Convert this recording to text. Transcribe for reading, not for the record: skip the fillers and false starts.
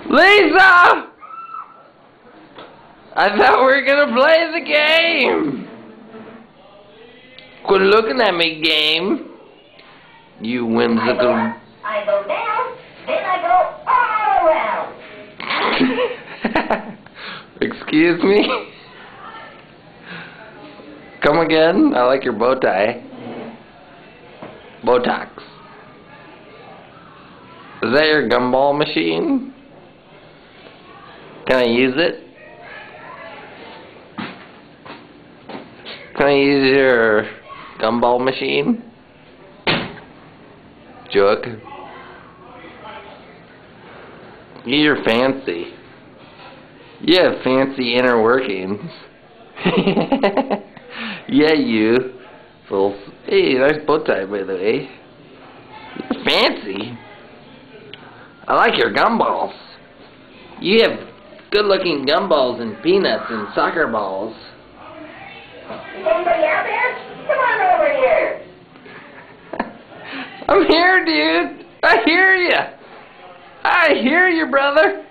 Lisa! I thought we were gonna play the game! Quit looking at me, game. You whimsical... I go down, then I go all around. Excuse me? Come again? I like your bow tie. Botox. Is that your gumball machine? Can I use it? Can I use your gumball machine? Joke. You're fancy. You have fancy inner workings. Yeah, you. Full. Hey, nice bow tie, by the way. You're fancy. I like your gumballs. You have good-looking gumballs and peanuts and soccer balls. Is anybody out there? Come on over here. I'm here, dude. I hear you. I hear you, brother.